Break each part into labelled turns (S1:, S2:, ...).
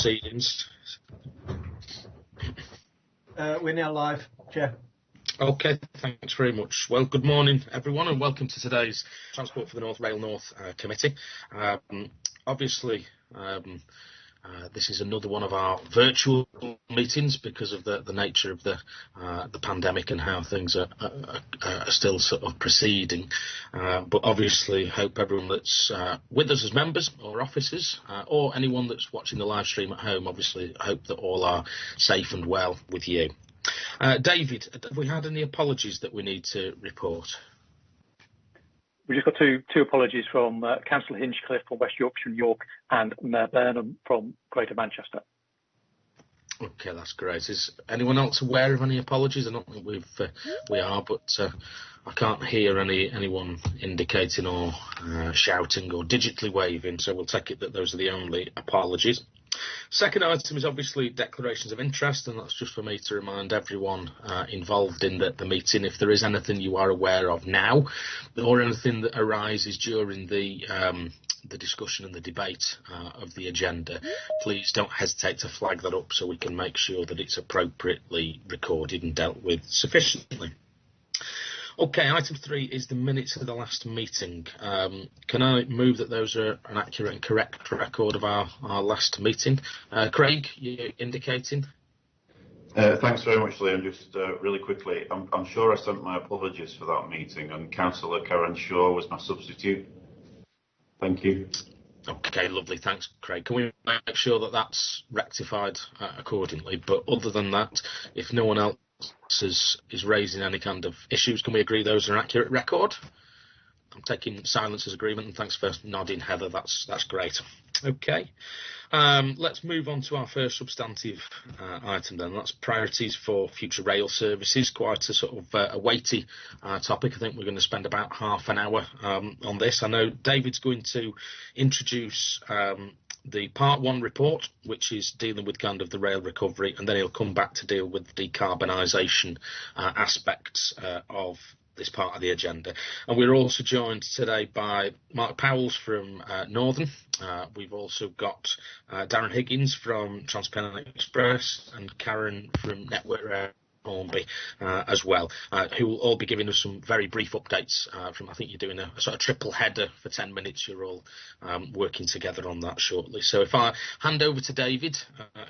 S1: proceedings?
S2: We're now live, Chair.
S1: Okay, thanks very much. Well, good morning, everyone, and welcome to today's Transport for the North Rail North Committee. Obviously, this is another one of our virtual meetings because of the nature of the pandemic and how things are still sort of proceeding. But obviously, hope everyone that's with us as members or officers or anyone that's watching the live stream at home, obviously, hope that all are safe and well with you. David, have we had any apologies that we need to report?
S3: We just got two apologies from Councillor Hinchcliffe from West Yorkshire and York and Mayor Burnham from Greater Manchester.
S1: Okay, that's great. Is anyone else aware of any apologies? I don't think we are, but I can't hear anyone indicating or shouting or digitally waving, so we'll take it that those are the only apologies. Second item is obviously declarations of interest, and that's just for me to remind everyone involved in the meeting, if there is anything you are aware of now or anything that arises during the discussion and the debate of the agenda, please don't hesitate to flag that up so we can make sure that it's appropriately recorded and dealt with sufficiently. Okay, item 3 is the minutes of the last meeting. Can I move that those are an accurate and correct record of our last meeting? Craig, you indicating?
S4: Thanks very much, Liam. Just really quickly, I'm sure I sent my apologies for that meeting, and Councillor Karen Shaw was my substitute. Thank you.
S1: Okay, lovely. Thanks, Craig. Can we make sure that that's rectified accordingly? But other than that, if no one else is raising any kind of issues, can we agree those are an accurate record? I'm taking silence as agreement, and thanks for nodding, Heather. That's great. Okay, let's move on to our first substantive item then. That's priorities for future rail services. Quite a sort of a weighty topic. I think we're going to spend about half an hour on this. I know David's going to introduce the Part 1 report, which is dealing with kind of the rail recovery, and then he'll come back to deal with the decarbonisation aspects of this part of the agenda. And we're also joined today by Mark Powells from Northern. We've also got Darren Higgins from Transparent Express and Karen from Network Rail Hornby as well, who will all be giving us some very brief updates from, I think you're doing a sort of triple header for 10 minutes. You're all working together on that shortly. So if I hand over to David,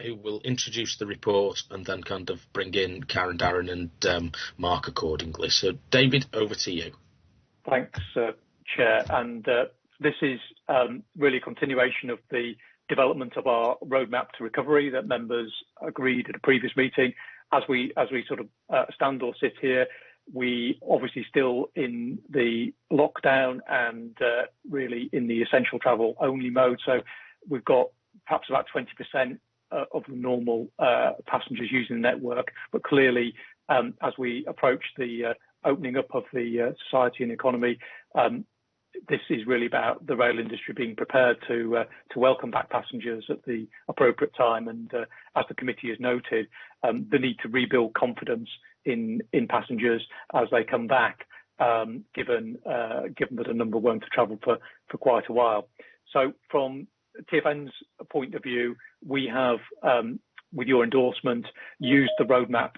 S1: who will introduce the report and then kind of bring in Karen, Darren and Mark accordingly. So David, over to you.
S3: Thanks, Chair. And this is really a continuation of the development of our roadmap to recovery that members agreed at a previous meeting. As we sort of stand or sit here, we obviously still in the lockdown and really in the essential travel only mode. So we've got perhaps about 20% of the normal passengers using the network. But clearly, as we approach the opening up of the society and economy, this is really about the rail industry being prepared to welcome back passengers at the appropriate time. And as the committee has noted, the need to rebuild confidence in passengers as they come back, given that a number won't have travelled for quite a while. So from TfN's point of view, we have, with your endorsement, used the roadmap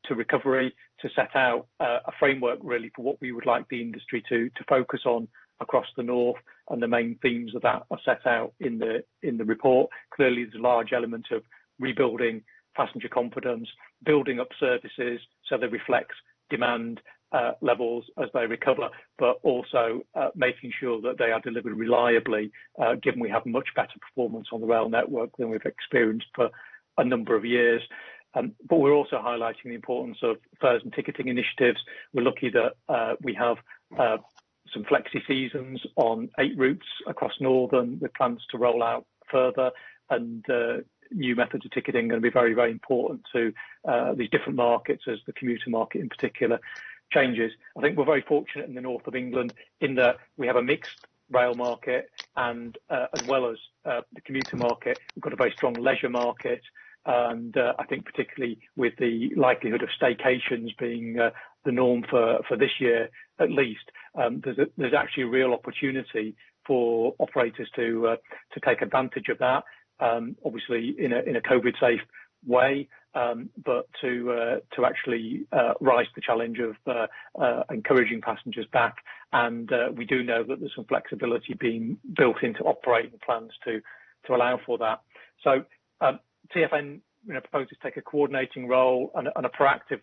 S3: to recovery to set out a framework really for what we would like the industry to focus on across the north, and the main themes of that are set out in the report. Clearly, there's a large element of rebuilding passenger confidence, building up services so they reflect demand levels as they recover, but also making sure that they are delivered reliably, given we have much better performance on the rail network than we've experienced for a number of years. But we're also highlighting the importance of fares and ticketing initiatives. We're lucky that we have some flexi seasons on 8 routes across Northern with plans to roll out further, and new methods of ticketing are going to be very, very important to these different markets as the commuter market in particular changes. I think we're very fortunate in the north of England in that we have a mixed rail market, and as well as the commuter market, we've got a very strong leisure market. And I think particularly with the likelihood of staycations being the norm for this year, at least, there's actually a real opportunity for operators to take advantage of that. obviously in a COVID safe way, but to actually rise to the challenge of encouraging passengers back. And we do know that there's some flexibility being built into operating plans to allow for that. So TfN proposes to take a coordinating role and a proactive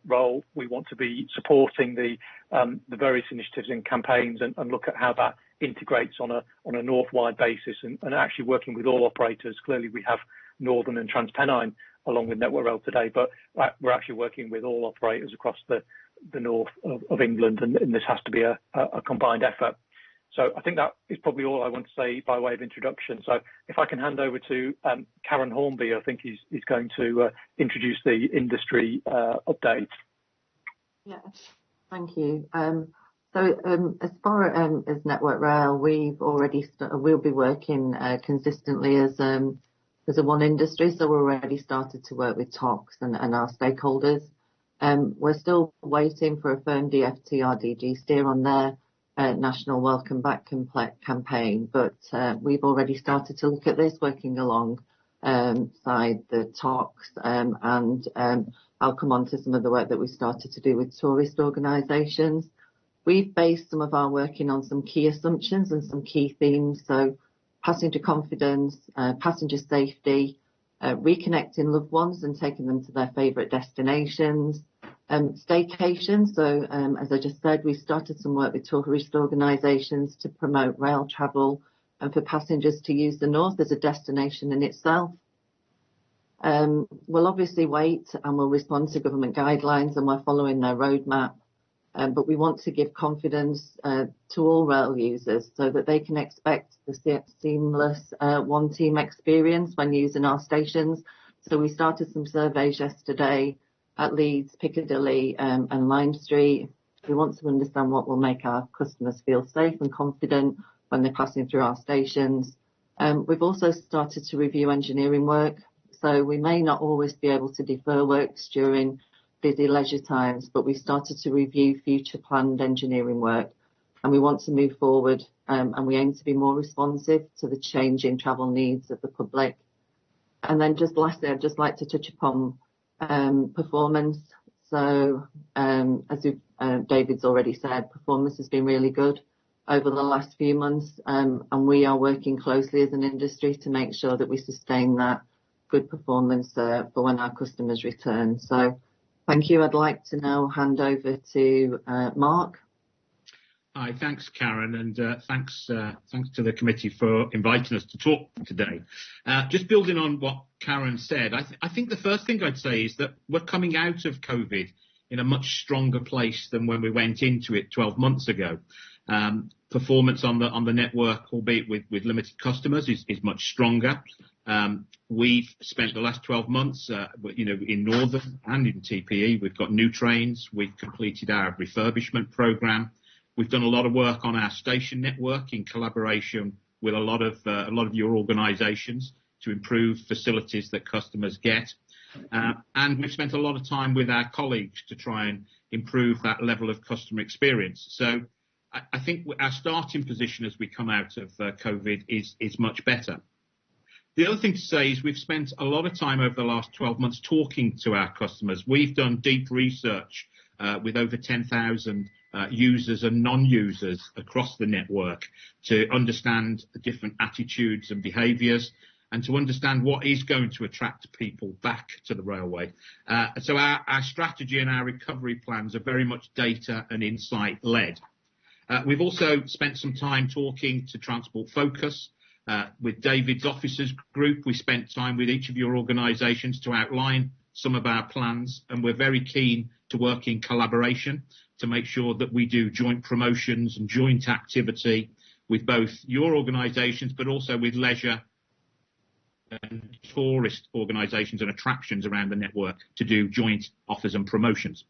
S3: role. We want to be supporting the various initiatives and campaigns and look at how that integrates on a north-wide basis and actually working with all operators. Clearly, we have Northern and TransPennine along with Network Rail today, but we're actually working with all operators across the north of England, and this has to be a combined effort. So I think that is probably all I want to say by way of introduction. So if I can hand over to Karen Hornby, I think he's going to introduce the industry update.
S5: Yeah, thank you. As far as Network Rail, we'll be working consistently as a one industry. So we're already started to work with TOCs and our stakeholders. We're still waiting for a firm DfT RDG steer on their national Welcome Back campaign, but we've already started to look at this, working alongside the TOCs, and I'll come on to some of the work that we started to do with tourist organisations. We've based some of our working on some key assumptions and some key themes, so passenger confidence, passenger safety, reconnecting loved ones and taking them to their favourite destinations, staycation. So as I just said, we started some work with tourist organisations to promote rail travel and for passengers to use the north as a destination in itself. We'll obviously wait and we'll respond to government guidelines, and we're following their roadmap. But we want to give confidence to all rail users so that they can expect the seamless one team experience when using our stations. So we started some surveys yesterday at Leeds, Piccadilly and Lime Street. We want to understand what will make our customers feel safe and confident when they're passing through our stations. We've also started to review engineering work. So we may not always be able to defer works during busy leisure times, but we started to review future planned engineering work, and we want to move forward and we aim to be more responsive to the changing travel needs of the public. And then just lastly, I'd just like to touch upon performance. So as David's already said, performance has been really good over the last few months, and we are working closely as an industry to make sure that we sustain that good performance for when our customers return. So thank you. I'd like to now hand over to Mark.
S6: Hi, thanks, Karen, and thanks to the committee for inviting us to talk today. Just building on what Karen said, I think the first thing I'd say is that we're coming out of COVID in a much stronger place than when we went into it 12 months ago. Performance on the network, albeit with limited customers, is much stronger. We've spent the last 12 months, in Northern and in TPE. We've got new trains. We've completed our refurbishment programme. We've done a lot of work on our station network in collaboration with a lot of your organisations to improve facilities that customers get. And we've spent a lot of time with our colleagues to try and improve that level of customer experience. So I think our starting position as we come out of COVID is much better. The other thing to say is we've spent a lot of time over the last 12 months talking to our customers. We've done deep research with over 10,000 users and non-users across the network to understand the different attitudes and behaviours and to understand what is going to attract people back to the railway. So our strategy and our recovery plans are very much data and insight led. We've also spent some time talking to Transport Focus. With David's officers group, we spent time with each of your organisations to outline some of our plans, and we're very keen to work in collaboration to make sure that we do joint promotions and joint activity with both your organisations, but also with leisure and tourist organisations and attractions around the network to do joint offers and promotions.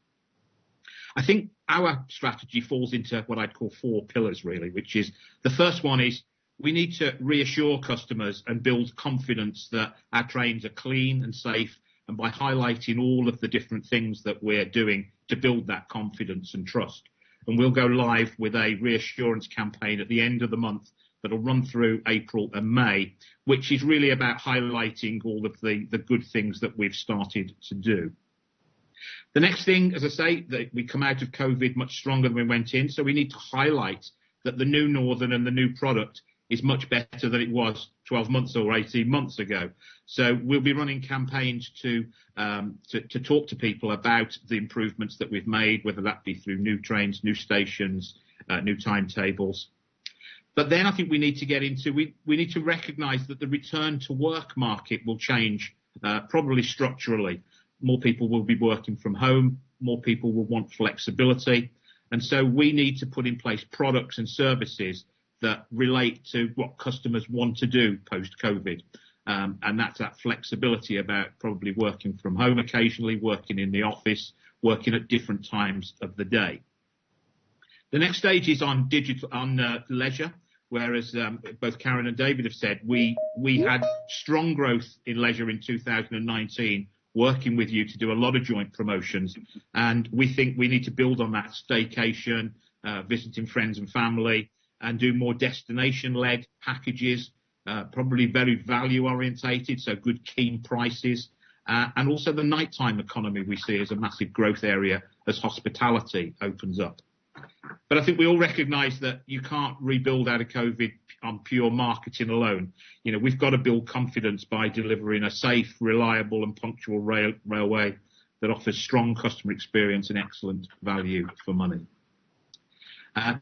S6: I think our strategy falls into what I'd call 4 pillars, really, which is the first one is we need to reassure customers and build confidence that our trains are clean and safe, and by highlighting all of the different things that we're doing to build that confidence and trust. And we'll go live with a reassurance campaign at the end of the month that'll run through April and May, which is really about highlighting all of the good things that we've started to do. The next thing, as I say, that we come out of COVID much stronger than we went in, so we need to highlight that the new Northern and the new product is much better than it was 12 months or 18 months ago. So we'll be running campaigns to talk to people about the improvements that we've made, whether that be through new trains, new stations, new timetables. But then I think we need to get into, we need to recognise that the return to work market will change, probably structurally. More people will be working from home, more people will want flexibility. And so we need to put in place products and services that relate to what customers want to do post-COVID. And that's that flexibility about probably working from home occasionally, working in the office, working at different times of the day. The next stage is on leisure, whereas both Karen and David have said we had strong growth in leisure in 2019, working with you to do a lot of joint promotions. And we think we need to build on that staycation, visiting friends and family, and do more destination-led packages, probably very value-orientated, so good keen prices, and also the nighttime economy we see as a massive growth area as hospitality opens up. But I think we all recognise that you can't rebuild out of COVID on pure marketing alone. You know, we've got to build confidence by delivering a safe, reliable and punctual railway that offers strong customer experience and excellent value for money.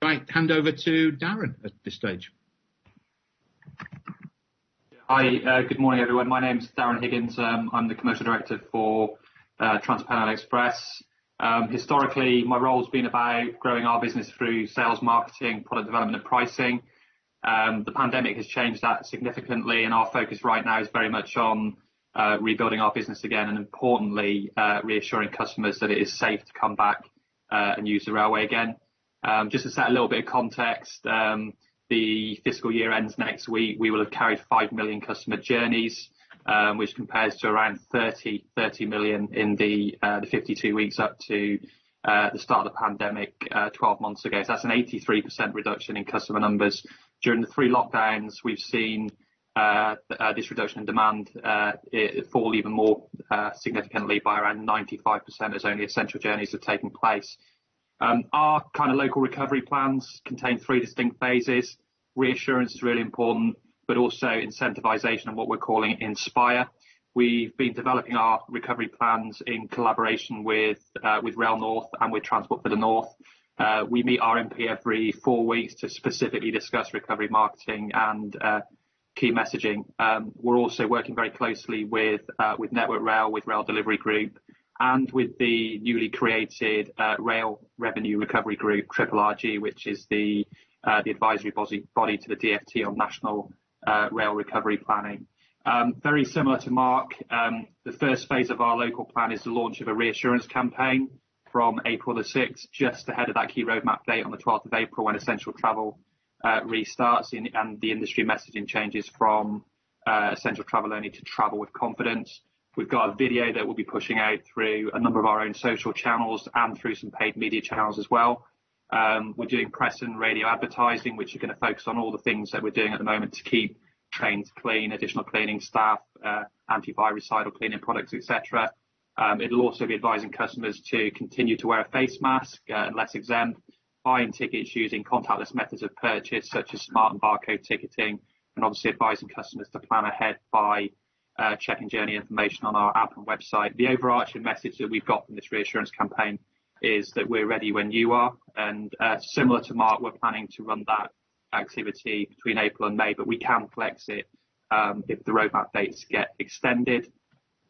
S6: Right, hand over to Darren at this stage.
S7: Hi, good morning everyone. My name's Darren Higgins. I'm the Commercial Director for Trans-Pennine Express. Historically, my role's been about growing our business through sales, marketing, product development and pricing. The pandemic has changed that significantly, and our focus right now is very much on rebuilding our business again, and importantly, reassuring customers that it is safe to come back and use the railway again. Just to set a little bit of context, the fiscal year ends next week. We will have carried 5 million customer journeys, which compares to around 30 million in the 52 weeks up to the start of the pandemic 12 months ago. So that's an 83% reduction in customer numbers. During the 3 lockdowns, we've seen this reduction in demand fall even more significantly by around 95% as only essential journeys have taken place. Our kind of local recovery plans contain 3 distinct phases. Reassurance is really important, but also incentivisation and what we're calling Inspire. We've been developing our recovery plans in collaboration with Rail North and with Transport for the North. We meet our MP every 4 weeks to specifically discuss recovery marketing and key messaging. We're also working very closely with Network Rail, with Rail Delivery Group, and with the newly created Rail Revenue Recovery Group, RRG, which is the advisory body to the DfT on national rail recovery planning. Very similar to Mark, the first phase of our local plan is the launch of a reassurance campaign from April the 6th, just ahead of that key roadmap date on the 12th of April when essential travel restarts and the industry messaging changes from essential travel only to travel with confidence. We've got a video that we'll be pushing out through a number of our own social channels and through some paid media channels as well. We're doing press and radio advertising, which are going to focus on all the things that we're doing at the moment to keep trains clean, additional cleaning staff, antivirucidal cleaning products, etc. It'll also be advising customers to continue to wear a face mask unless exempt, buying tickets using contactless methods of purchase such as smart and barcode ticketing, and obviously advising customers to plan ahead by checking journey information on our app and website. The overarching message that we've got from this reassurance campaign is that we're ready when you are, and similar to Mark, we're planning to run that activity between April and May, but we can flex it if the roadmap dates get extended.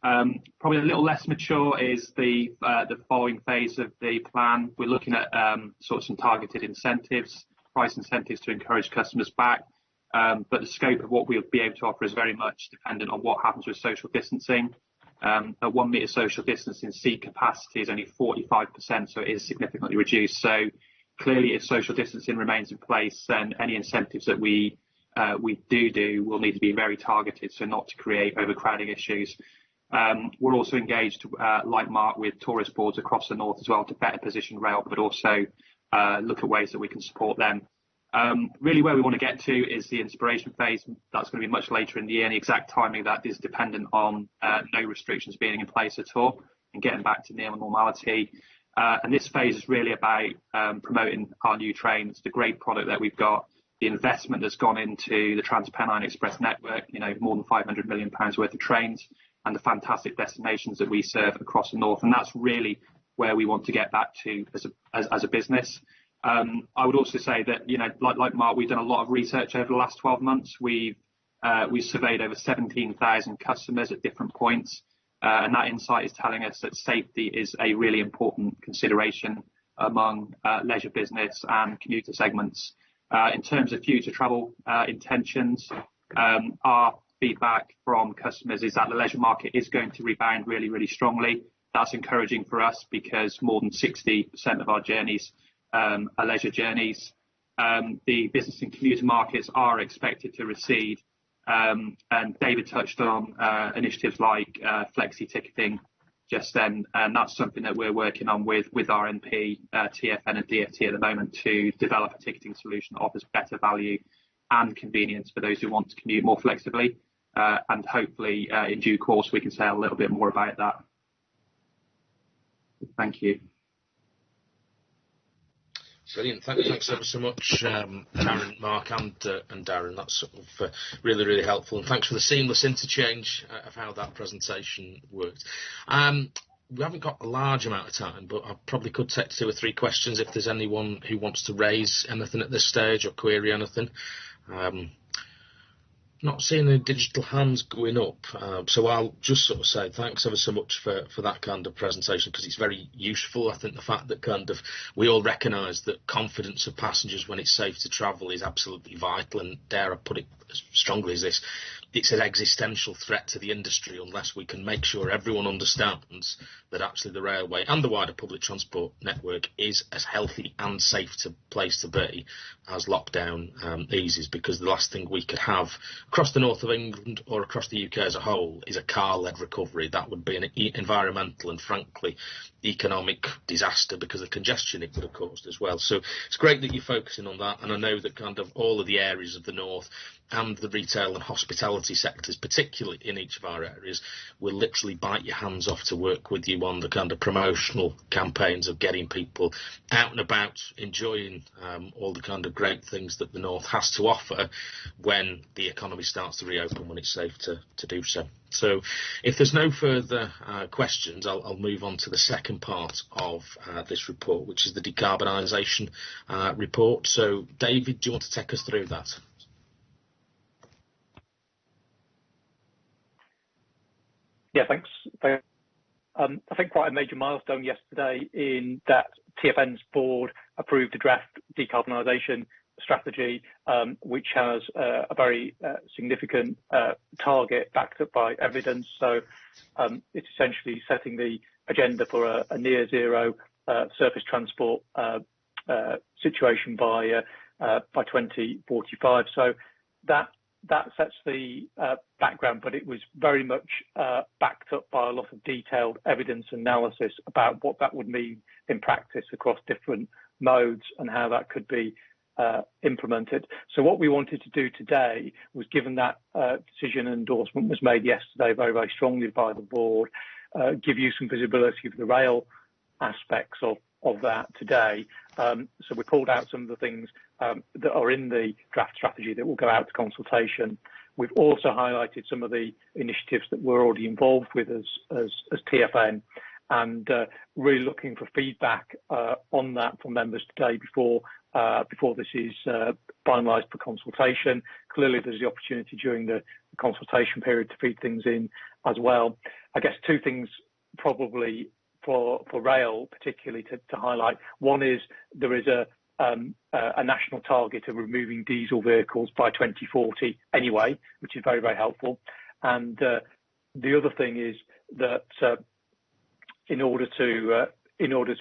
S7: Probably a little less mature is the following phase of the plan. We're looking at sort of some targeted incentives, price incentives to encourage customers back. But the scope of what we'll be able to offer is very much dependent on what happens with social distancing. At 1 metre social distancing, seat capacity is only 45%, so it is significantly reduced. So clearly, if social distancing remains in place, then any incentives that we do will need to be very targeted, so not to create overcrowding issues. We're also engaged, like Mark, with tourist boards across the north as well to better position rail, but also look at ways that we can support them. Really where we want to get to is the inspiration phase. That's going to be much later in the year, and the exact timing of that is dependent on no restrictions being in place at all and getting back to near normality. And this phase is really about promoting our new trains, the great product that we've got, the investment that's gone into the Transpennine Express network, more than £500 million worth of trains, and the fantastic destinations that we serve across the north. And that's really where we want to get back to as a business. I would also say that, like Mark, we've done a lot of research over the last 12 months. We've surveyed over 17,000 customers at different points. And that insight is telling us that safety is a really important consideration among leisure business and commuter segments. In terms of future travel intentions, our feedback from customers is that the leisure market is going to rebound really, really strongly. That's encouraging for us because more than 60% of our journeys are leisure journeys. The business and commuter markets are expected to recede. And David touched on initiatives like Flexi Ticketing just then, and that's something that we're working on with RNP, TfN and DfT at the moment to develop a ticketing solution that offers better value and convenience for those who want to commute more flexibly. And hopefully in due course we can say a little bit more about that. Thank you.
S1: Brilliant. Thanks ever so much, Darren, Mark, and Darren. That's sort of really, really helpful. And thanks for the seamless interchange of how that presentation worked. We haven't got a large amount of time, but I probably could take 2 or 3 questions if there's anyone who wants to raise anything at this stage or query anything. Not seeing any digital hands going up, so I'll just sort of say thanks ever so much for that kind of presentation, because it's very useful. I think the fact that we all recognise that confidence of passengers when it's safe to travel is absolutely vital, and dare I put it as strongly as this, it's an existential threat to the industry unless we can make sure everyone understands that actually the railway and the wider public transport network is as healthy and safe to place to be as lockdown eases, because the last thing we could have across the north of England or across the UK as a whole is a car-led recovery. That would be an environmental and frankly economic disaster because of the congestion it would have caused as well. So it's great that you're focusing on that, and I know that kind of all of the areas of the north and the retail and hospitality sectors, particularly in each of our areas, will literally bite your hands off to work with you on the kind of promotional campaigns of getting people out and about, enjoying all the kind of great things that the north has to offer when the economy starts to reopen, when it's safe to do so. So if there's no further questions, I'll move on to the second part of this report, which is the decarbonisation report. So David, do you want to take us through that?
S3: Yeah, thanks. I think quite a major milestone yesterday in that TfN's board approved a draft decarbonisation strategy, which has a very significant target backed up by evidence. So it's essentially setting the agenda for a near zero surface transport situation by 2045. So that sets the background, but it was very much backed up by a lot of detailed evidence analysis about what that would mean in practice across different modes and how that could be implemented. So what we wanted to do today was, given that decision and endorsement was made yesterday very, very strongly by the board, give you some visibility of the rail aspects of that today. So we pulled out some of the things that are in the draft strategy that will go out to consultation. We've also highlighted some of the initiatives that we're already involved with as TfN, and really looking for feedback on that from members today before this is finalised for consultation. Clearly, there's the opportunity during the consultation period to feed things in as well. I guess 2 things probably for rail particularly to highlight. One is there is a national target of removing diesel vehicles by 2040 anyway, which is very, very helpful. And the other thing is that in order to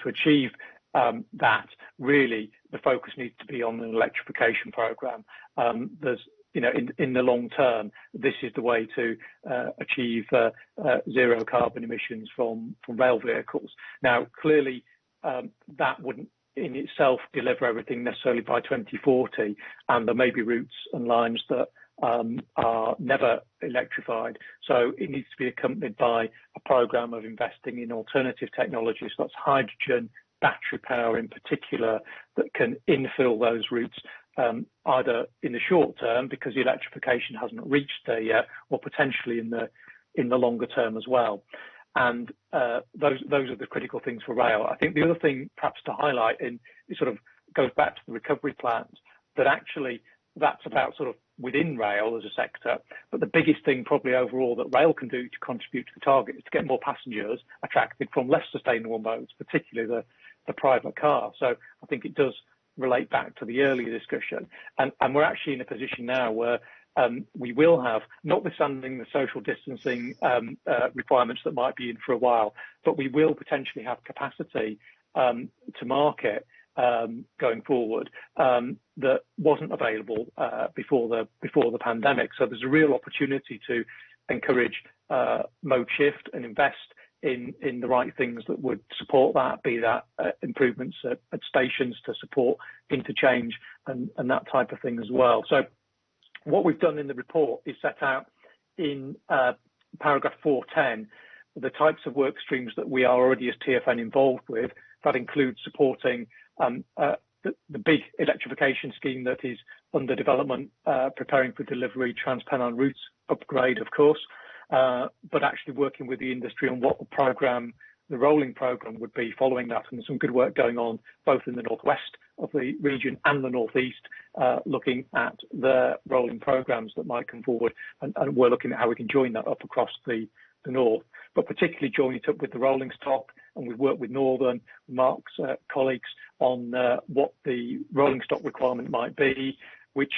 S3: achieve that, really the focus needs to be on an electrification programme. There's in the long term, this is the way to achieve zero carbon emissions from rail vehicles. Now, clearly, that wouldn't in itself deliver everything necessarily by 2040, and there may be routes and lines that are never electrified. So it needs to be accompanied by a programme of investing in alternative technologies. That's hydrogen, battery power in particular, that can infill those routes either in the short term because the electrification hasn't reached there yet, or potentially in the longer term as well. And those are the critical things for rail. I think the other thing perhaps to highlight, and it sort of goes back to the recovery plans, that actually that's about sort of within rail as a sector, but the biggest thing probably overall that rail can do to contribute to the target is to get more passengers attracted from less sustainable modes, particularly the private car. So I think it does relate back to the earlier discussion, and we're actually in a position now where we will have, notwithstanding the social distancing requirements that might be in for a while, but we will potentially have capacity to market going forward that wasn't available before the pandemic. So there's a real opportunity to encourage mode shift and invest in the right things that would support that, be that improvements at stations to support interchange and that type of thing as well. So what we've done in the report is set out in paragraph 410 the types of work streams that we are already as TfN involved with. That includes supporting the big electrification scheme that is under development, preparing for delivery, Trans-Pennine routes upgrade, of course, but actually working with the industry on what the rolling programme would be following that. And there's some good work going on both in the northwest of the region and the northeast, looking at the rolling programmes that might come forward, and we're looking at how we can join that up across the north, but particularly join it up with the rolling stock. And we've worked with Northern, Mark's colleagues on what the rolling stock requirement might be, which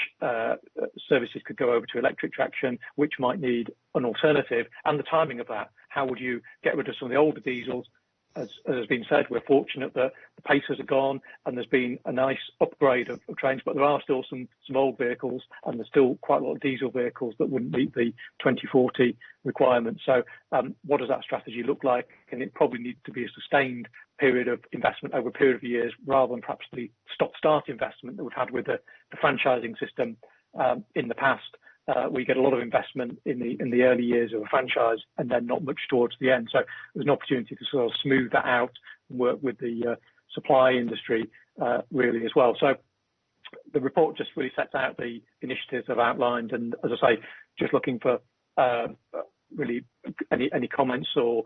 S3: services could go over to electric traction, which might need an alternative, and the timing of that. How would you get rid of some of the older diesels? As has been said, we're fortunate that the Pacers are gone and there's been a nice upgrade of trains, but there are still some old vehicles, and there's still quite a lot of diesel vehicles that wouldn't meet the 2040 requirements. So what does that strategy look like? And it probably needs to be a sustained period of investment over a period of years, rather than perhaps the stop-start investment that we've had with the franchising system in the past. We get a lot of investment in the early years of a franchise and then not much towards the end. So there's an opportunity to sort of smooth that out and work with the supply industry really as well. So the report just really sets out the initiatives I've outlined, and as I say, just looking for really any comments or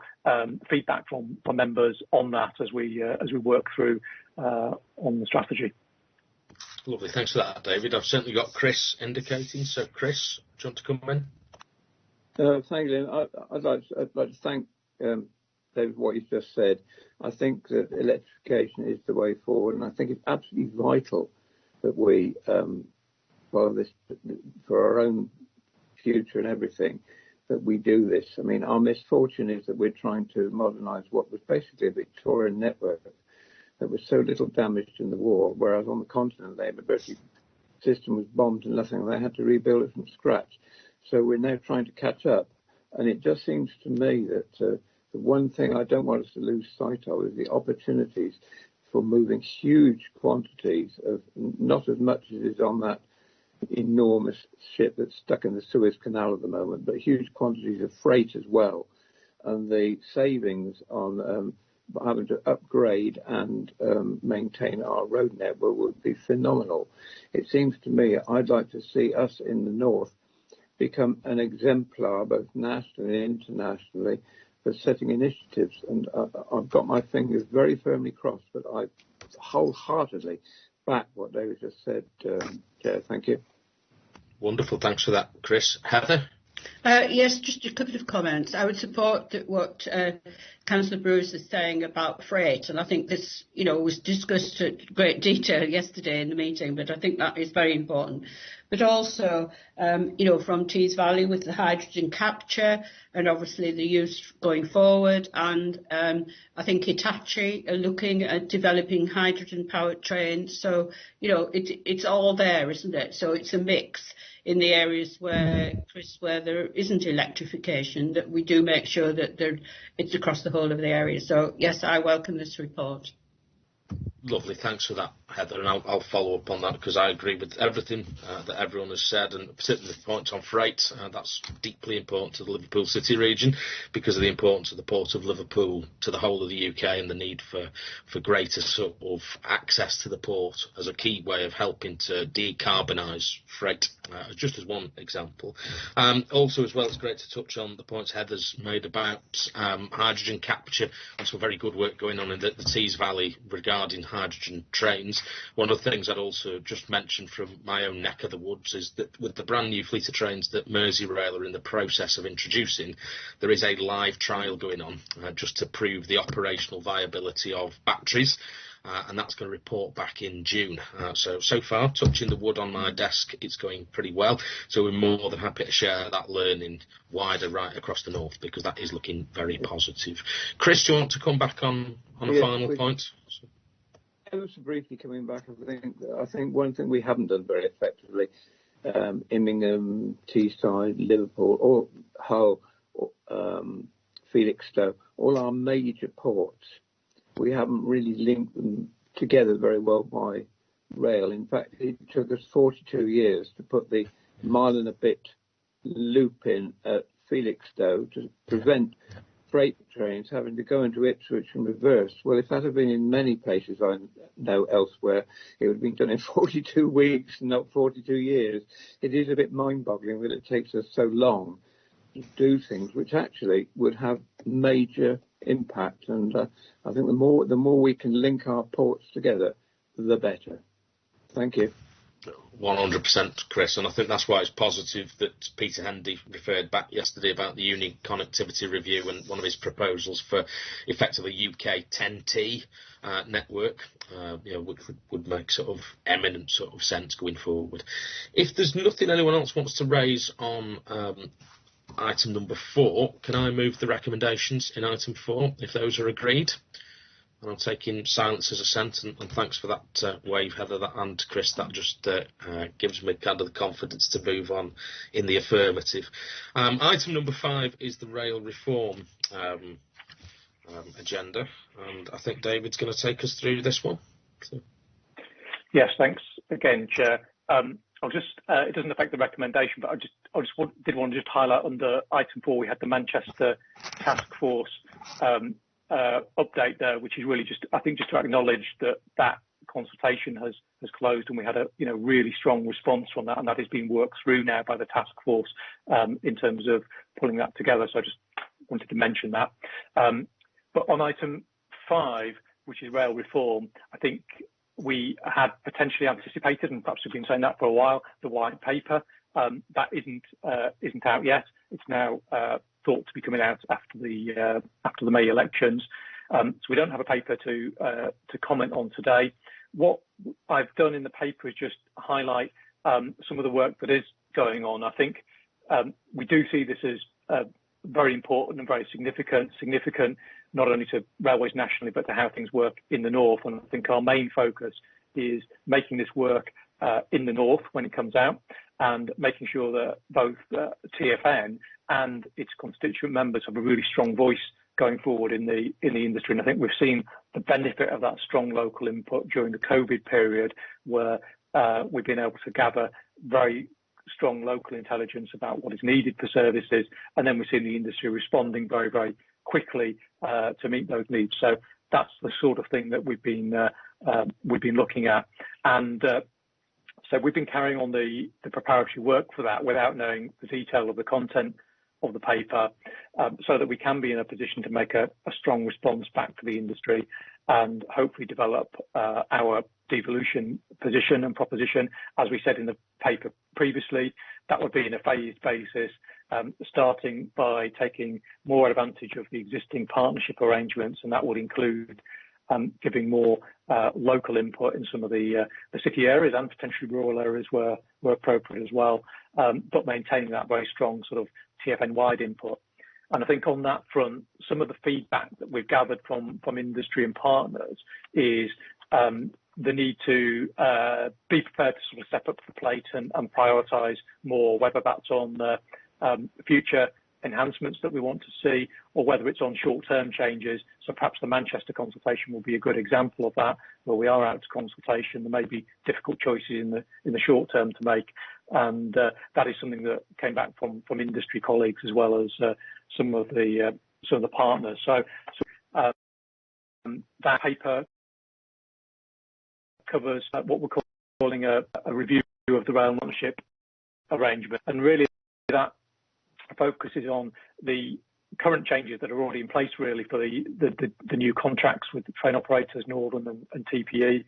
S3: feedback from members on that as we work through on the strategy.
S1: Lovely, thanks for that, David. I've certainly got Chris indicating. So, Chris, do you want to come in?
S8: Thank you, Liam. I'd like to thank David for what he's just said. I think that electrification is the way forward, and I think it's absolutely vital that we, for our own future and everything, that we do this. I mean, our misfortune is that we're trying to modernise what was basically a Victorian network that was so little damaged in the war, whereas on the continent, the electricity system was bombed and nothing, and they had to rebuild it from scratch. So we're now trying to catch up. And it just seems to me that the one thing I don't want us to lose sight of is the opportunities for moving huge quantities of, not as much as is on that enormous ship that's stuck in the Suez Canal at the moment, but huge quantities of freight as well. And the savings on having to upgrade and maintain our road network would be phenomenal. It seems to me I'd like to see us in the north become an exemplar, both nationally and internationally, for setting initiatives. And I've got my fingers very firmly crossed, but I wholeheartedly back what David just said. Chair, thank you.
S1: Wonderful, thanks for that, Chris. Heather?
S9: Yes, just a couple of comments. I would support what Councillor Bruce is saying about freight, and I think this, was discussed at great detail yesterday in the meeting, but I think that is very important. But also, from Tees Valley with the hydrogen capture and obviously the use going forward, and I think Hitachi are looking at developing hydrogen-powered trains. So, it's all there, isn't it? So it's a mix in the areas where there isn't electrification, that we do make sure that it's across the whole of the area. So, yes, I welcome this report.
S1: Lovely, thanks for that, Heather, and I'll follow up on that because I agree with everything that everyone has said, and particularly the point on freight. That's deeply important to the Liverpool City region because of the importance of the Port of Liverpool to the whole of the UK and the need for greater sort of access to the port as a key way of helping to decarbonise freight, just as one example. Also, as well, it's great to touch on the points Heather's made about hydrogen capture and some very good work going on in the Tees Valley regarding hydrogen trains. One of the things I'd also just mentioned from my own neck of the woods is that with the brand new fleet of trains that Merseyrail are in the process of introducing, there is a live trial going on just to prove the operational viability of batteries. And that's going to report back in June. So far, touching the wood on my desk, it's going pretty well. So we're more than happy to share that learning wider right across the north because that is looking very positive. Chris, do you want to come back on a final point?
S8: Ever so briefly coming back, I think one thing we haven't done very effectively, Immingham, Teesside, Liverpool, or Hull, Felixstowe, all our major ports, we haven't really linked them together very well by rail. In fact, it took us 42 years to put the mile and a bit loop in at Felixstowe to prevent freight trains having to go into Ipswich and reverse. Well, if that had been in many places I know elsewhere, it would have been done in 42 weeks, not 42 years. It is a bit mind-boggling that it takes us so long to do things which actually would have major impact. And I think the more we can link our ports together, the better. Thank you.
S1: 100%, Chris, and I think that's why it's positive that Peter Hendy referred back yesterday about the Unique Connectivity Review and one of his proposals for effectively UK 10T network, which would make sort of eminent sort of sense going forward. If there's nothing anyone else wants to raise on item number 4, can I move the recommendations in item 4, if those are agreed? And I'm taking silence as assent, and thanks for that wave, Heather, and Chris. That just gives me kind of the confidence to move on in the affirmative. Item number 5 is the rail reform agenda, and I think David's going to take us through this one. So.
S3: Yes, thanks again, Chair. I'll just, it doesn't affect the recommendation, but I did want to just highlight under item 4, we had the Manchester Task Force update there, which is really just, I think, just to acknowledge that consultation has closed, and we had a really strong response from that, and that is being worked through now by the task force in terms of pulling that together. So I just wanted to mention that. But on item 5, which is rail reform, I think we had potentially anticipated, and perhaps we've been saying that for a while, the white paper. That isn't out yet. It's now thought to be coming out after the May elections. So we don't have a paper to comment on today. What I've done in the paper is just highlight some of the work that is going on. I think we do see this as very important and very significant, not only to railways nationally, but to how things work in the north. And I think our main focus is making this work in the north when it comes out, and making sure that both TfN and its constituent members have a really strong voice going forward in the industry. And I think we've seen the benefit of that strong local input during the COVID period, where we've been able to gather very strong local intelligence about what is needed for services, and then we've seen the industry responding very, very quickly to meet those needs. So that's the sort of thing that we've been looking at, and so we've been carrying on the preparatory work for that without knowing the detail of the content of the paper, so that we can be in a position to make a strong response back to the industry and hopefully develop our devolution position and proposition. As we said in the paper previously, that would be in a phased basis, starting by taking more advantage of the existing partnership arrangements, and that would include giving more local input in some of the city areas and potentially rural areas where appropriate as well, but maintaining that very strong sort of TfN-wide input. And I think on that front, some of the feedback that we've gathered from industry and partners is the need to be prepared to sort of step up to the plate and prioritise more, whether that's on future enhancements that we want to see, or whether it's on short-term changes. So perhaps the Manchester consultation will be a good example of that, where we are out to consultation. There may be difficult choices in the short term to make, and that is something that came back from industry colleagues as well as some of the partners. So that paper covers what we're calling a review of the rail ownership arrangement, and really that focuses on the current changes that are already in place, really, for the new contracts with the train operators, Northern and TPE,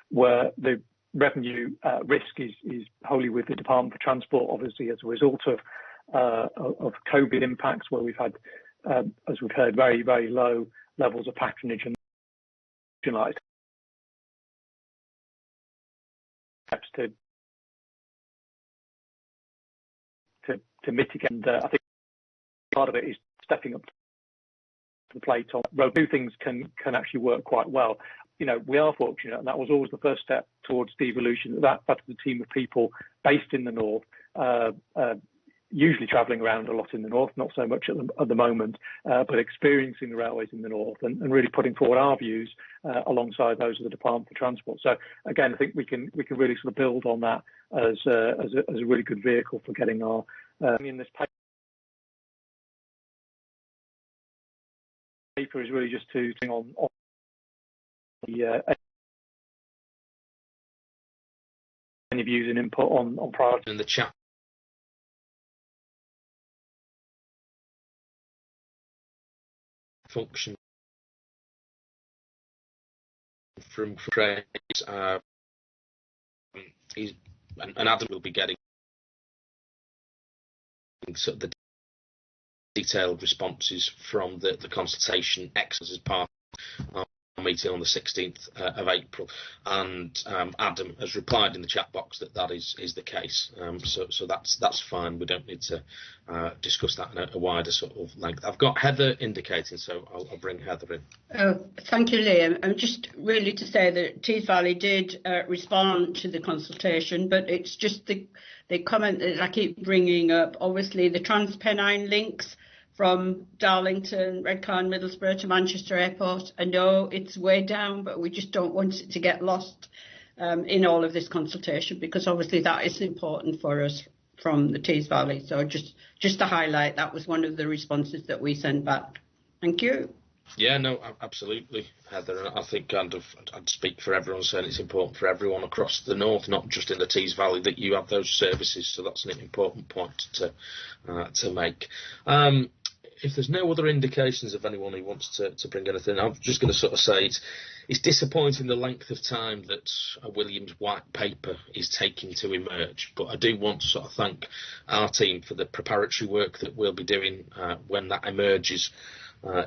S3: where the revenue risk is wholly with the Department for Transport, obviously as a result of COVID impacts, where we've had, as we've heard, very, very low levels of patronage and steps to mitigate. And I think part of it is stepping up to the plate on road. New things can actually work quite well. You know, we are fortunate, and that was always the first step towards devolution. That's a team of people based in the north, usually travelling around a lot in the north, not so much at the moment, but experiencing the railways in the north and really putting forward our views alongside those of the Department for Transport. So again, I think we can really sort of build on that as a really good vehicle for getting our in this paper is really just to bring on the any views and input on priority
S1: in the chat. Function from Craig, and Adam will be getting sort of the detailed responses from the consultation exercise as part of our meeting on the 16th of April, and Adam has replied in the chat box that is the case, so that's fine. We don't need to discuss that in a wider sort of length. I've got Heather indicating, so I'll bring Heather in.
S9: Oh, thank you, Liam. And just really to say that Tees Valley did respond to the consultation, but it's just the comment that I keep bringing up. Obviously, the Transpennine links from Darlington, Redcar, Middlesbrough to Manchester Airport. I know it's way down, but we just don't want it to get lost in all of this consultation, because obviously that is important for us from the Tees Valley. So just to highlight, that was one of the responses that we sent back. Thank you.
S1: Yeah, no, absolutely, Heather. And I think I'd speak for everyone saying it's important for everyone across the north, not just in the Tees Valley, that you have those services. So that's an important point to make. If there's no other indications of anyone who wants to bring anything, I'm just going to sort of say it's disappointing the length of time that a Williams white paper is taking to emerge. But I do want to sort of thank our team for the preparatory work that we'll be doing when that emerges.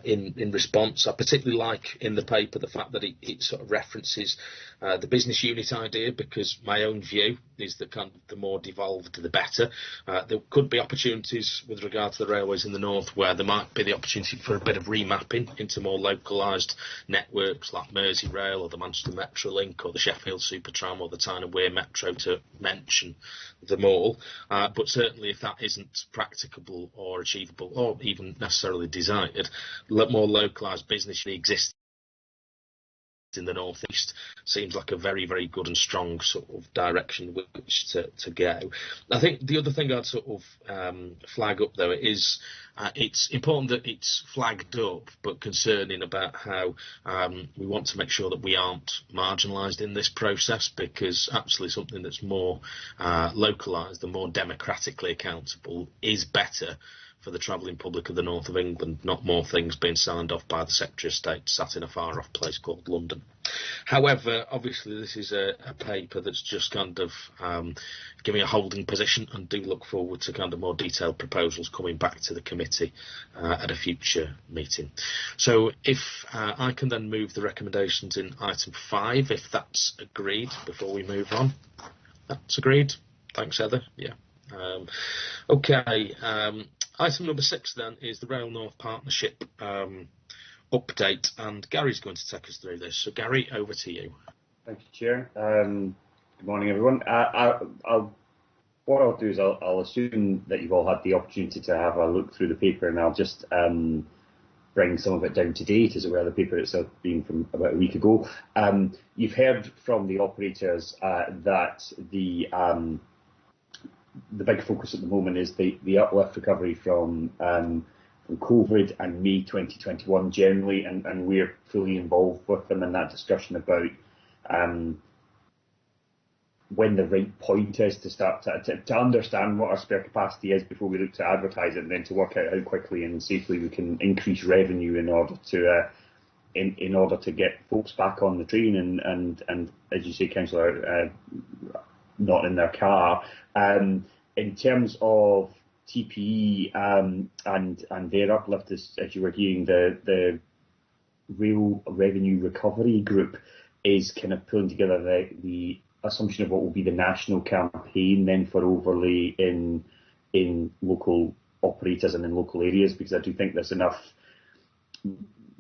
S1: In response, I particularly like in the paper the fact that it sort of references the business unit idea, because my own view is that kind of the more devolved the better. There could be opportunities with regard to the railways in the north where there might be the opportunity for a bit of remapping into more localised networks like Merseyrail or the Manchester Metrolink or the Sheffield Supertram or the Tyne and Wear Metro, to mention them all. But certainly if that isn't practicable or achievable or even necessarily desired, more localised business exists in the northeast seems like a very, very good and strong sort of direction which to go. I think the other thing I'd sort of flag up though is it's important that it's flagged up, but concerning about how we want to make sure that we aren't marginalised in this process, because absolutely something that's more localised and more democratically accountable is better for the travelling public of the north of England, not more things being signed off by the Secretary of State sat in a far-off place called London. However, obviously this is a paper that's just kind of giving a holding position, and do look forward to kind of more detailed proposals coming back to the committee at a future meeting. So if I can then move the recommendations in item 5, if that's agreed, before we move on. That's agreed. Thanks, Heather. Yeah. Okay. Item number 6 then is the Rail North Partnership update, and Gary's going to take us through this. So Gary, over to you.
S10: Thank you, Chair. Good morning, everyone. I'll what I'll do is I'll assume that you've all had the opportunity to have a look through the paper, and I'll just bring some of it down to date, as it were, the paper itself being from about a week ago. You've heard from the operators that the big focus at the moment is the uplift recovery from COVID and May 2021 generally, and we're fully involved with them in that discussion about when the right point is to start to understand what our spare capacity is before we look to advertise it, and then to work out how quickly and safely we can increase revenue in order to get folks back on the train and as you say, Councillor, not in their car. In terms of TPE and their uplift, as you were hearing, the Rail Revenue Recovery Group is kind of pulling together the assumption of what will be the national campaign then for overlay in local operators and in local areas, because I do think there's enough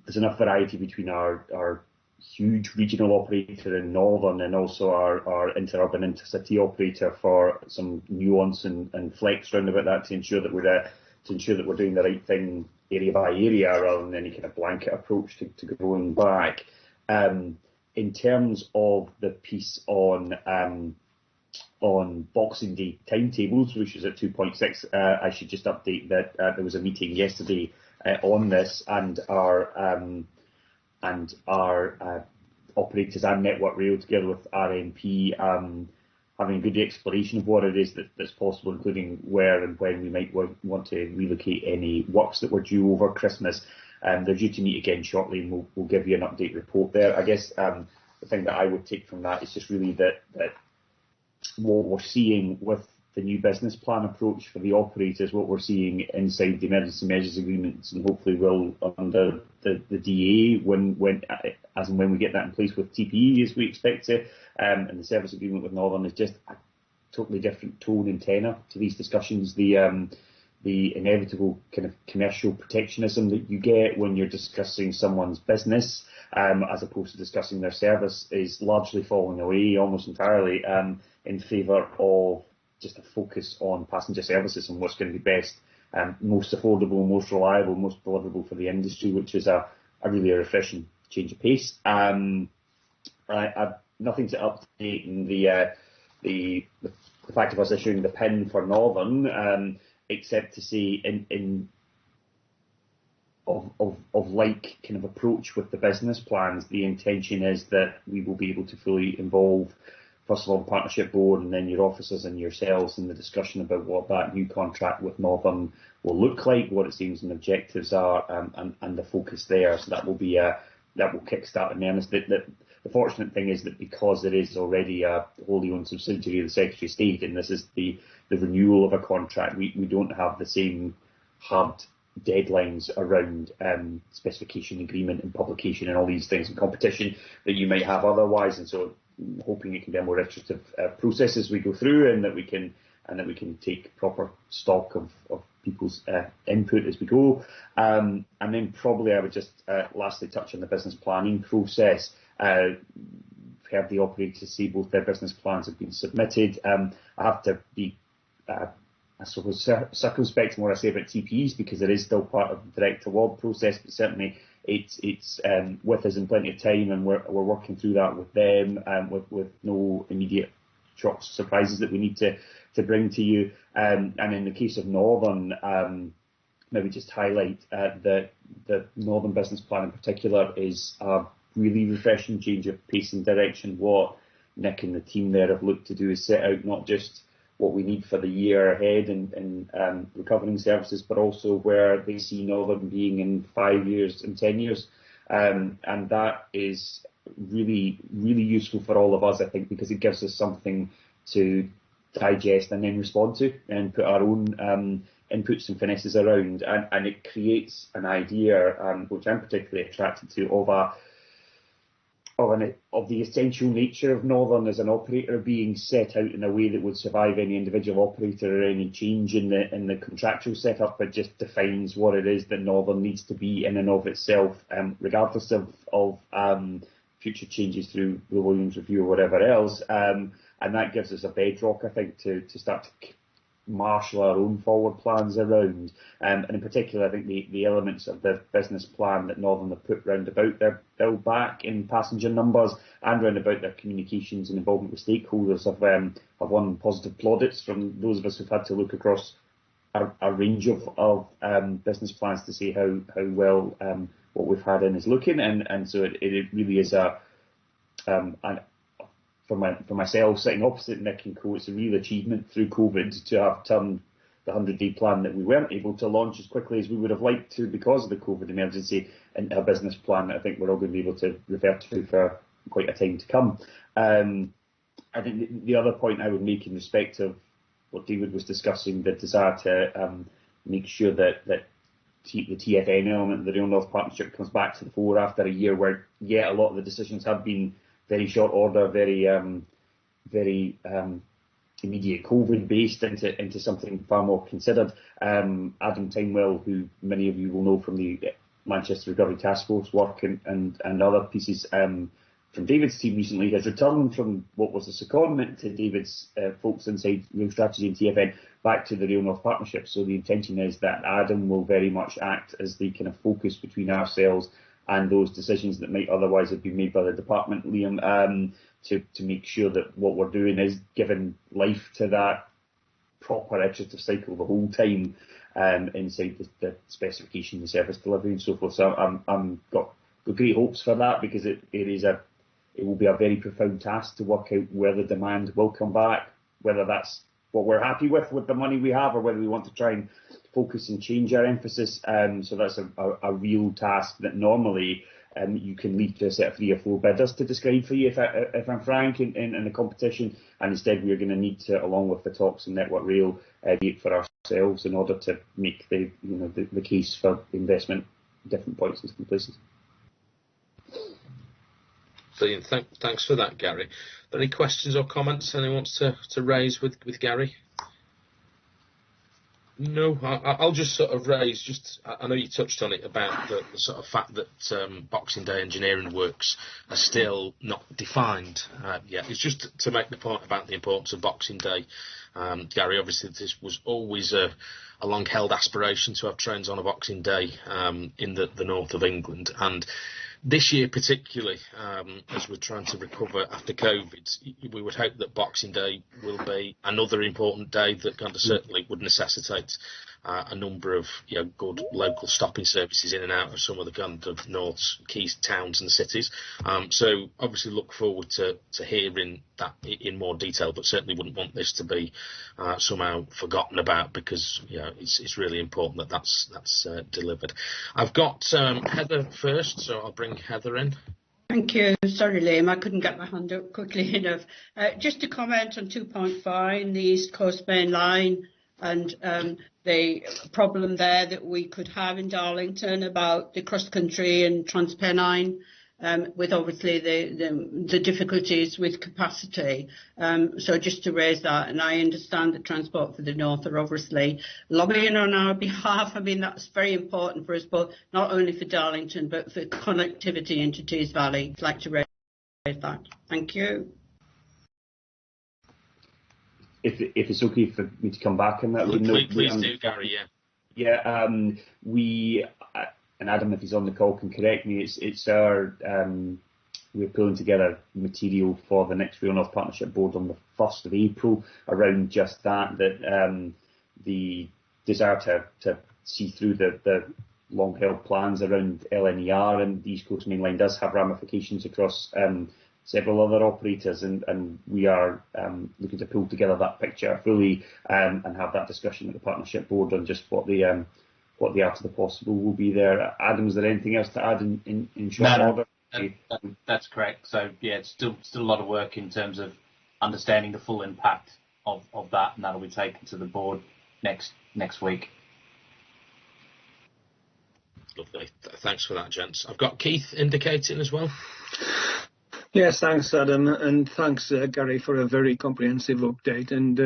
S10: variety between our huge regional operator in Northern and also our interurban intercity operator for some nuance and flex round about that to ensure that we're doing the right thing area by area rather than any kind of blanket approach to going back. In terms of the piece on Boxing Day timetables, which is at 2.6, I should just update that there was a meeting yesterday on this, and our operators and Network Rail, together with RMP, having a good exploration of what it is that's possible, including where and when we might want to relocate any works that were due over Christmas. They're due to meet again shortly, and we'll give you an update report there. I guess the thing that I would take from that is just really that what we're seeing with the new business plan approach for the operators, what we're seeing inside the emergency measures agreements, and hopefully will under the DA when we get that in place with TPE, as we expect to, and the service agreement with Northern is just a totally different tone and tenor to these discussions. The inevitable kind of commercial protectionism that you get when you're discussing someone's business, as opposed to discussing their service, is largely falling away almost entirely in favour of just a focus on passenger services and what's going to be best, most affordable, most reliable, most deliverable for the industry, which is a really refreshing change of pace. I've nothing to update in the fact of us issuing the PIN for Northern, except to say of like kind of approach with the business plans, the intention is that we will be able to fully involve, first of all, the partnership board and then your officers and yourselves in the discussion about what that new contract with Northern will look like, what its aims and objectives are, and the focus there. So that will kickstart in earnest. The fortunate thing is that because it is already a wholly owned subsidiary of the Secretary of State, and this is the renewal of a contract, we don't have the same hard deadlines around specification agreement and publication and all these things and competition that you might have otherwise. And so hoping it can be a more iterative process as we go through, and that we can take proper stock of people's input as we go. And then probably I would just lastly touch on the business planning process. I've heard the operators say both their business plans have been submitted. I have to be, I suppose, circumspect in what I say about TPEs, because it is still part of the direct award process, but certainly it's with us in plenty of time, and we're working through that with them, with no immediate shocks, surprises that we need to bring to you. And in the case of Northern, maybe just highlight that the Northern business plan in particular is a really refreshing change of pace and direction. What Nick and the team there have looked to do is set out not just what we need for the year ahead in recovering services, but also where they see Northern being in 5 years and 10 years. And that is really, really useful for all of us, I think, because it gives us something to digest and then respond to and put our own inputs and finesses around. And it creates an idea, which I'm particularly attracted to, of the essential nature of Northern as an operator being set out in a way that would survive any individual operator or any change in the contractual setup, but just defines what it is that Northern needs to be in and of itself, regardless of future changes through the Williams Review or whatever else. and that gives us a bedrock, I think, to start to marshal our own forward plans around. And in particular, I think the elements of the business plan that Northern have put round about their build back in passenger numbers and round about their communications and involvement with stakeholders have won positive plaudits from those of us who've had to look across a range of business plans to see how well what we've had in is looking. And so it really is for myself, sitting opposite Nick and co, it's a real achievement through COVID to have turned the 100-day plan that we weren't able to launch as quickly as we would have liked to because of the COVID emergency into a business plan that I think we're all going to be able to refer to for quite a time to come. I think the other point I would make in respect of what David was discussing, the desire to make sure that the TFN element, the Rail North Partnership, comes back to the fore after a year where, a lot of the decisions have been very short order, very immediate COVID based into something far more considered. Adam Timewell, who many of you will know from the Manchester Recovery Task Force work and other pieces from David's team recently, has returned from what was a secondment to David's folks inside Rail Strategy and TFN back to the Rail North Partnership. So the intention is that Adam will very much act as the kind of focus between ourselves and those decisions that might otherwise have been made by the department, Liam, to make sure that what we're doing is giving life to that proper iterative cycle the whole time inside the specification, the service delivery and so forth. So I'm got great hopes for that, because it will be a very profound task to work out where the demand will come back, whether that's what we're happy with the money we have, or whether we want to try and focus and change our emphasis. So that's a real task that normally you can leave to a set of 3 or 4 bidders to describe for you, if I'm frank, in a competition. And instead we're going to need to, along with the talks and Network Rail, do it for ourselves in order to make the case for investment at different points and different places.
S1: Brilliant. Thanks for that, Gary. Are there any questions or comments anyone wants to raise with Gary? No, I'll just sort of raise, I know you touched on it about the sort of fact that Boxing Day engineering works are still not defined yet. It's just to make the point about the importance of Boxing Day. Gary, obviously this was always a long-held aspiration to have trains on a Boxing Day in the north of England, and this year particularly, as we're trying to recover after COVID, we would hope that Boxing Day will be another important day that kind of certainly would necessitate a number of good local stopping services in and out of some of the kind of North's key towns and cities. So obviously look forward to hearing that in more detail, but certainly wouldn't want this to be somehow forgotten about, because it's really important that that's delivered. I've got Heather first, so I'll bring Heather in.
S9: Thank you. Sorry, Liam, I couldn't get my hand up quickly enough. Just to comment on 2.5, the East Coast Main Line, and the problem there that we could have in Darlington about the cross-country and Transpennine, with obviously the difficulties with capacity. So just to raise that, and I understand that Transport for the North are obviously lobbying on our behalf. I mean, that's very important for us, but not only for Darlington, but for connectivity into Tees Valley. I'd like to raise that. Thank you.
S10: If it's okay for me to come back on that.
S1: Please do, Gary,
S10: Yeah, we, and Adam, if he's on the call, can correct me, it's our, we're pulling together material for the next Rail North Partnership Board on the 1st of April around just that the desire to see through the long-held plans around LNER and the East Coast Main Line does have ramifications across several other operators, and we are looking to pull together that picture fully and have that discussion at the partnership board on just what the art of the possible will be there. Adam, is there anything else to add in short order?
S11: That's correct. So yeah, it's still a lot of work in terms of understanding the full impact of that, and that'll be taken to the board next week.
S1: Lovely. Thanks for that, gents. I've got Keith indicating as well.
S2: Yes, thanks, Adam, and thanks, Gary, for a very comprehensive update. And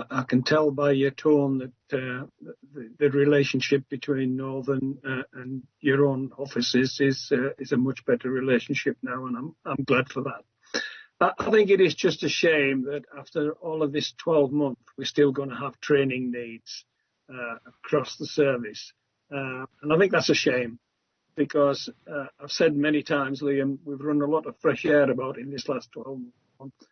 S2: I can tell by your tone that the relationship between Northern and your own offices is a much better relationship now, and I'm glad for that. I think it is just a shame that after all of this 12 months, we're still going to have training needs across the service. And I think that's a shame because I've said many times, Liam, we've run a lot of fresh air about it in this last 12 months.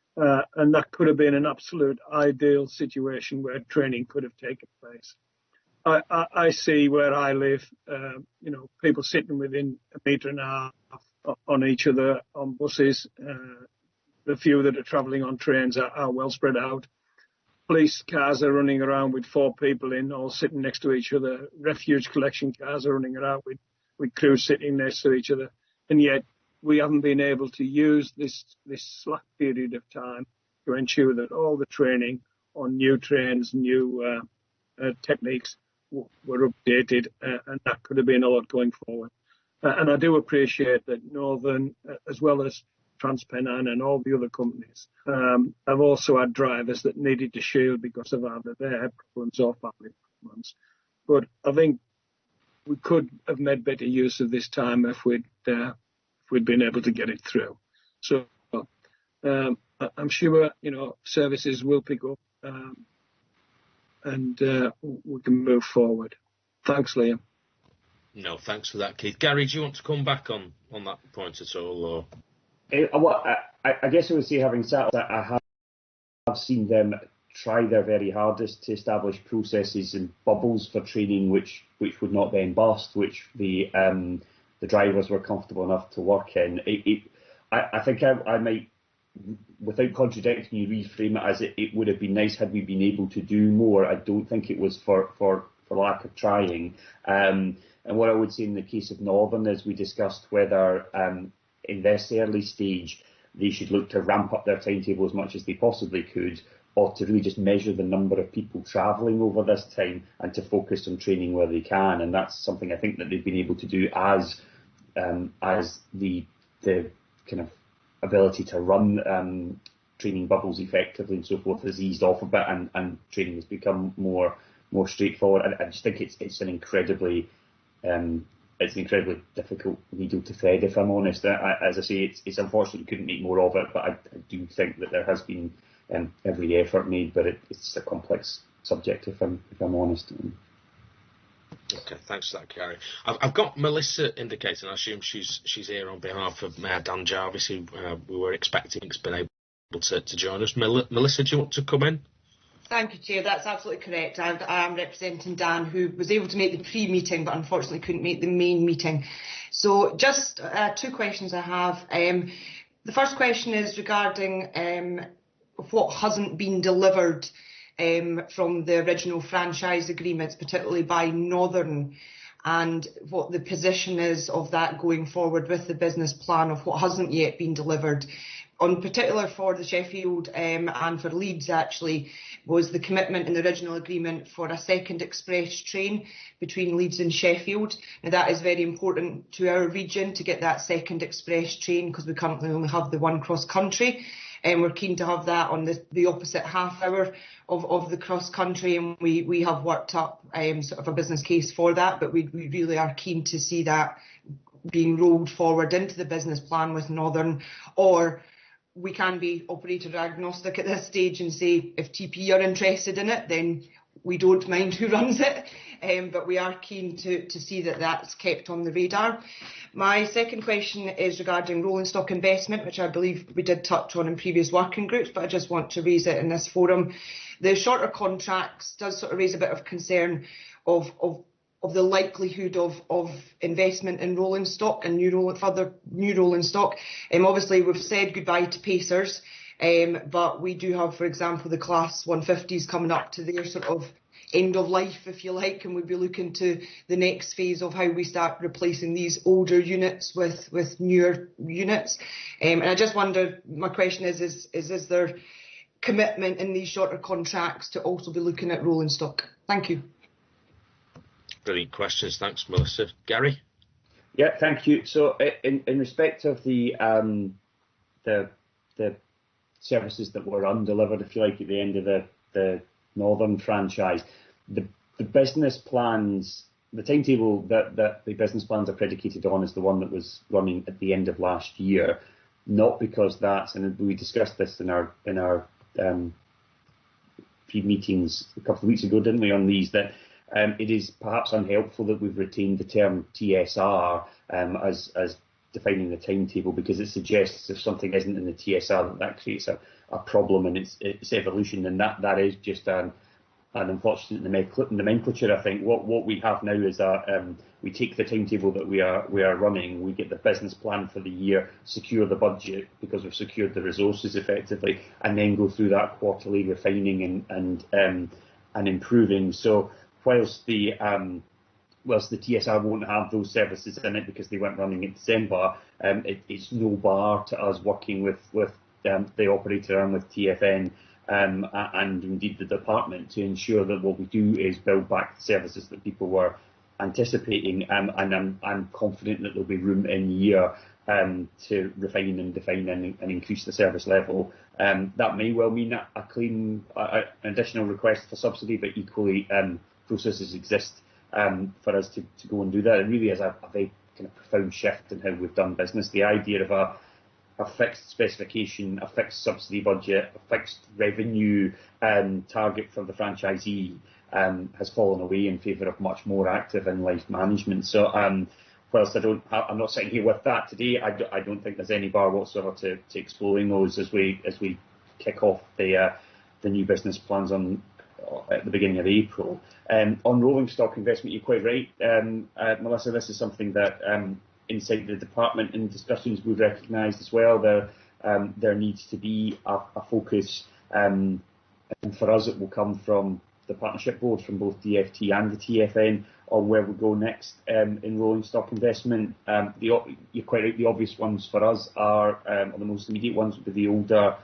S2: And that could have been an absolute ideal situation where training could have taken place. I see where I live, people sitting within a metre and a half on each other on buses. The few that are travelling on trains are well spread out. Police cars are running around with 4 people in, all sitting next to each other. Refuge collection cars are running around with crews sitting next to each other. And yet we haven't been able to use this slack period of time to ensure that all the training on new trains, new techniques were updated, and that could have been a lot going forward. And I do appreciate that Northern, as well as TransPennine and all the other companies, have also had drivers that needed to shield because of either their problems or family problems. But I think we could have made better use of this time if we'd been able to get it through. So I'm sure services will pick up and we can move forward. Thanks, Liam.
S1: No, thanks for that, Keith. Gary, do you want to come back on that point at all? Or?
S10: I guess I would say, having sat, I have seen them try their very hardest to establish processes and bubbles for training, which would not then bust, which the drivers were comfortable enough to work in. I think I might, without contradicting you, reframe it as it would have been nice had we been able to do more. I don't think it was for lack of trying. And what I would say in the case of Northern is we discussed whether in this early stage they should look to ramp up their timetable as much as they possibly could, or to really just measure the number of people travelling over this time and to focus on training where they can. And that's something I think that they've been able to do as the kind of ability to run training bubbles effectively and so forth has eased off a bit, and training has become more straightforward. I just think it's an incredibly difficult needle to thread, if I'm honest. As I say, it's unfortunate we couldn't make more of it, but I do think that there has been every effort made, but it's a complex subject, if I'm honest.
S1: Okay, thanks for that, Gary. I've got Melissa indicating. I assume she's here on behalf of Mayor Dan Jarvis, who we were expecting has been able to join us. Melissa, do you want to come in?
S12: Thank you, Chair. That's absolutely correct. I am representing Dan, who was able to make the pre-meeting, but unfortunately couldn't make the main meeting. So just 2 questions I have. The first question is regarding what hasn't been delivered from the original franchise agreements, particularly by Northern, and what the position is of that going forward with the business plan of what hasn't yet been delivered. On particular for the Sheffield and for Leeds, actually, was the commitment in the original agreement for a second express train between Leeds and Sheffield. Now that is very important to our region to get that second express train, because we currently only have the one cross country. And we're keen to have that on the opposite half hour of the cross country, and we have worked up sort of a business case for that, but we really are keen to see that being rolled forward into the business plan with Northern. Or we can be operator agnostic at this stage and say if TP are interested in it, then we don't mind who runs it, but we are keen to see that that's kept on the radar. My second question is regarding rolling stock investment, which I believe we did touch on in previous working groups, but I just want to raise it in this forum. The shorter contracts does sort of raise a bit of concern of the likelihood of investment in rolling stock and further new rolling stock. Obviously, we've said goodbye to Pacers, but we do have, for example, the Class 150s coming up to their sort of end of life, if you like, and we'd be looking to the next phase of how we start replacing these older units with newer units. And I just wonder, my question is there commitment in these shorter contracts to also be looking at rolling stock? Thank you.
S1: Brilliant questions. Thanks, Melissa. Gary?
S10: Yeah, thank you. So in respect of the services that were undelivered, if you like, at the end of the Northern franchise, the business plans, the timetable that the business plans are predicated on is the one that was running at the end of last year. not because that's, and we discussed this in our pre-meetings a couple of weeks ago, didn't we, on these, that it is perhaps unhelpful that we've retained the term TSR as defining the timetable, because it suggests if something isn't in the TSR that creates a problem in its evolution, and that is just an unfortunate nomenclature. I think what we have now is we take the timetable that we are running, we get the business plan for the year, secure the budget because we've secured the resources effectively, and then go through that quarterly refining and improving. So whilst the TSR won't have those services in it because they weren't running in December, it's no bar to us working with the operator and with TFN and indeed the department to ensure that what we do is build back the services that people were anticipating, and I'm confident that there'll be room in year to refine and define and increase the service level. That may well mean a claim, an additional request for subsidy, but equally processes exist for us to go and do that. It really is a very kind of profound shift in how we've done business. The idea of a fixed specification, a fixed subsidy budget, a fixed revenue target for the franchisee has fallen away in favour of much more active in-life management. So whilst I'm not sitting here with that today, I don't think there's any bar whatsoever to exploring those as we kick off the new business plans at the beginning of April. On rolling stock investment, you're quite right, Melissa. This is something that inside the department in discussions we've recognised as well. There needs to be a focus, and for us it will come from the partnership board, from both DFT and the TFN, on where we go next in rolling stock investment. You're quite right, the obvious ones for us are, or the most immediate ones, would be the older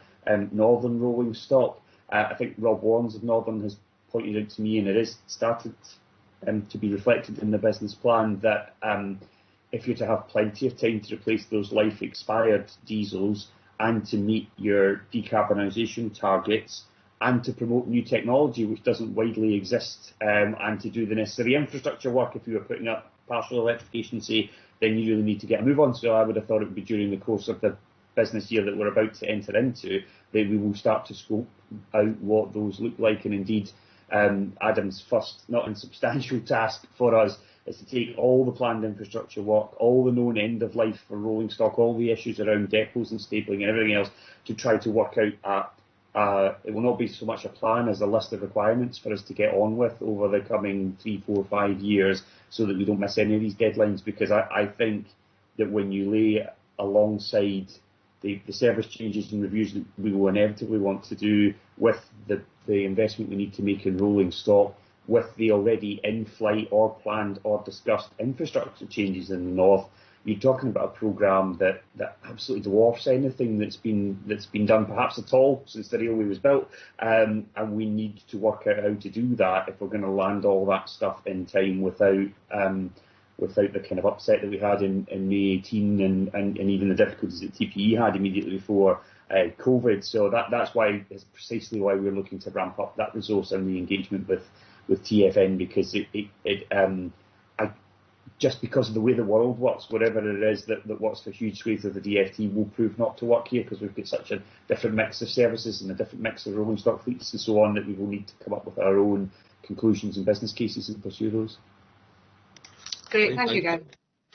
S10: Northern rolling stock. I think Rob Warnes of Northern has pointed out to me, and it is started to be reflected in the business plan, that if you're to have plenty of time to replace those life-expired diesels and to meet your decarbonisation targets and to promote new technology which doesn't widely exist, and to do the necessary infrastructure work, if you were putting up partial electrification, say, then you really need to get a move on. So I would have thought it would be during the course of the business year that we're about to enter into that we will start to scope out what those look like. And indeed, Adam's first not insubstantial task for us is to take all the planned infrastructure work, all the known end of life for rolling stock, all the issues around depots and stabling and everything else, to try to work out it will not be so much a plan as a list of requirements for us to get on with over the coming 3, 4, 5 years, so that we don't miss any of these deadlines. Because I think that when you lay alongside the service changes and reviews that we will inevitably want to do, with the investment we need to make in rolling stock, with the already in-flight or planned or discussed infrastructure changes in the north, you're talking about a programme that absolutely dwarfs anything that's been done perhaps at all since the railway was built, and we need to work out how to do that if we're going to land all that stuff in time without the kind of upset that we had in May 18 and even the difficulties that TPE had immediately before COVID. So that's why, it's precisely why we're looking to ramp up that resource and the engagement with TFN, because just because of the way the world works, whatever it is that works for huge swathes of the DFT will prove not to work here, because we've got such a different mix of services and a different mix of rolling stock fleets and so on, that we will need to come up with our own conclusions and business cases and pursue those.
S12: Great, thank you, Gary.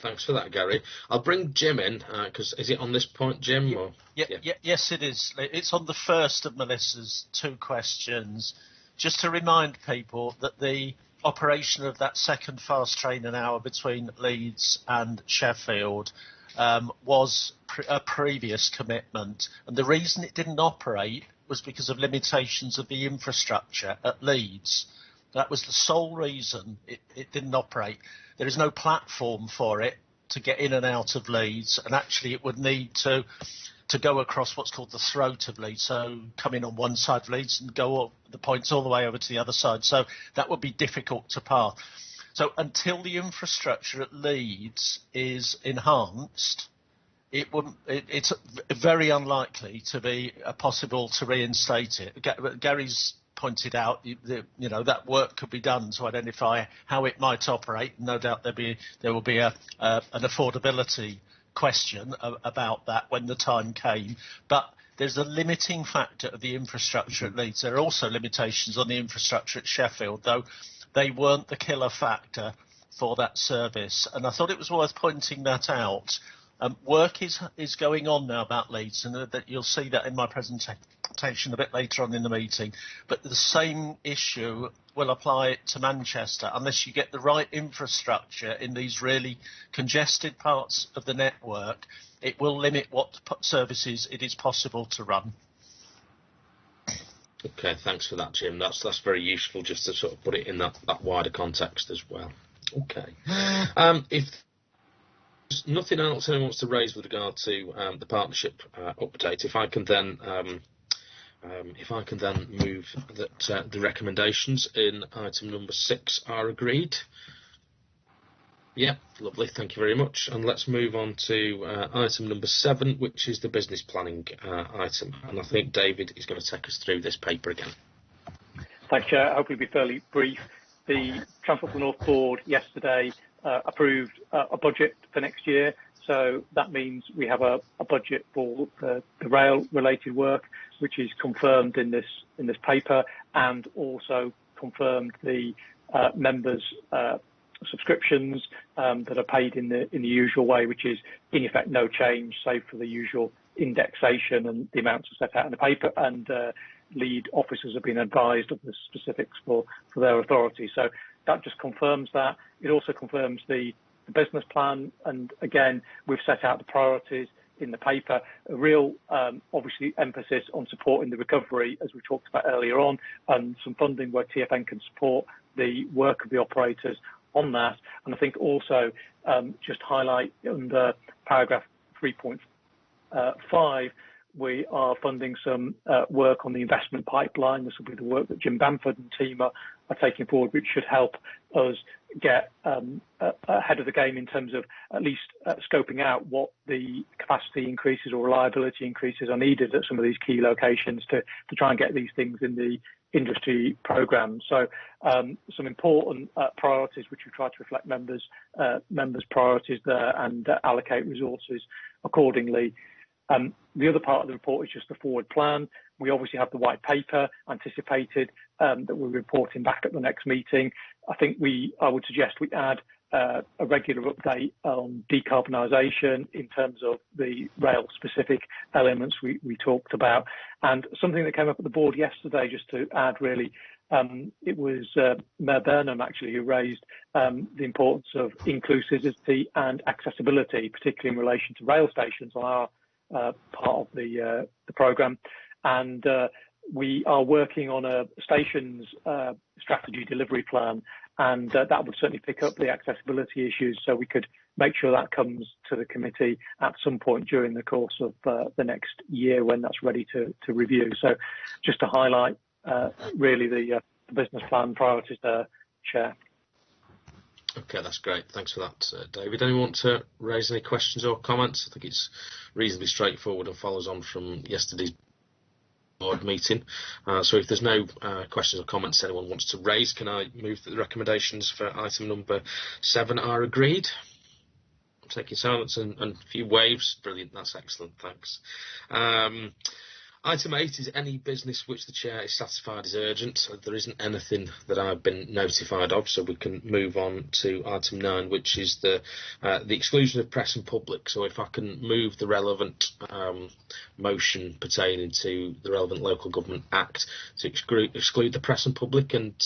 S1: Thanks for that, Gary. I'll bring Jim in, because is it on this point, Jim? Or?
S13: Yes, it is. It's on the first of Melissa's 2 questions. Just to remind people that the operation of that second fast train an hour between Leeds and Sheffield was a previous commitment, and the reason it didn't operate was because of limitations of the infrastructure at Leeds. That was the sole reason it didn't operate. There is no platform for it to get in and out of Leeds, and actually it would need to go across what's called the throat of Leeds, so come in on one side of Leeds and go up the points all the way over to the other side. So that would be difficult to pass. So until the infrastructure at Leeds is enhanced, it's very unlikely to be possible to reinstate it. Gary's pointed out that work could be done to identify how it might operate. No doubt there will be an affordability question about that when the time came, but there's a limiting factor of the infrastructure at Leeds. There are also limitations on the infrastructure at Sheffield, though they weren't the killer factor for that service. And I thought it was worth pointing that out. Work is going on now about Leeds, and that you'll see that in my presentation a bit later on in the meeting. But the same issue will apply to Manchester. Unless you get the right infrastructure in these really congested parts of the network, it will limit what services it is possible to run.
S1: Okay, thanks for that, Jim. That's very useful, just to sort of put it in that wider context as well. Okay. If there's nothing else anyone wants to raise with regard to the partnership update, if I can then move that the recommendations in item number 6 are agreed. Yeah, lovely. Thank you very much. And let's move on to item number 7, which is the business planning item. And I think David is going to take us through this paper again.
S3: Thanks, Chair. Hopefully it'll be fairly brief. The Transport for the North Board yesterday approved a budget for next year. So that means we have a budget for the rail-related work, which is confirmed in this paper, and also confirmed the members' subscriptions that are paid in the usual way, which is in effect no change, save for the usual indexation and the amounts are set out in the paper, and lead officers have been advised of the specifics for their authority. So that just confirms that. It also confirms the business plan, and again we've set out the priorities in the paper, a real obviously emphasis on supporting the recovery as we talked about earlier on, and some funding where TfN can support the work of the operators on that. And I think also just highlight under paragraph 3.5, we are funding some work on the investment pipeline. This will be the work that Jim Bamford and team are taking forward, which should help us get ahead of the game in terms of at least scoping out what the capacity increases or reliability increases are needed at some of these key locations to try and get these things in the industry programme. So some important priorities which we try to reflect members' priorities there and allocate resources accordingly. The other part of the report is just the forward plan. We obviously have the white paper anticipated that we're reporting back at the next meeting. I think I would suggest we add a regular update on decarbonisation in terms of the rail-specific elements we talked about. And something that came up at the board yesterday, just to add really, it was Mayor Burnham actually who raised the importance of inclusivity and accessibility, particularly in relation to rail stations on our part of the programme. And we are working on a stations strategy delivery plan, and that would certainly pick up the accessibility issues, so we could make sure that comes to the committee at some point during the course of the next year when that's ready to review. So just to highlight really the business plan priorities there, Chair.
S1: Okay, that's great. Thanks for that, David. Anyone want to raise any questions or comments? I think it's reasonably straightforward and follows on from yesterday's board meeting. So if there's no questions or comments anyone wants to raise, can I move that the recommendations for item number 7 are agreed? I'm taking silence and a few waves. Brilliant, that's excellent, thanks. Item 8 is any business which the Chair is satisfied is urgent. There isn't anything that I've been notified of, so we can move on to item 9, which is the exclusion of press and public. So if I can move the relevant motion pertaining to the relevant Local Government Act to exclude the press and public, and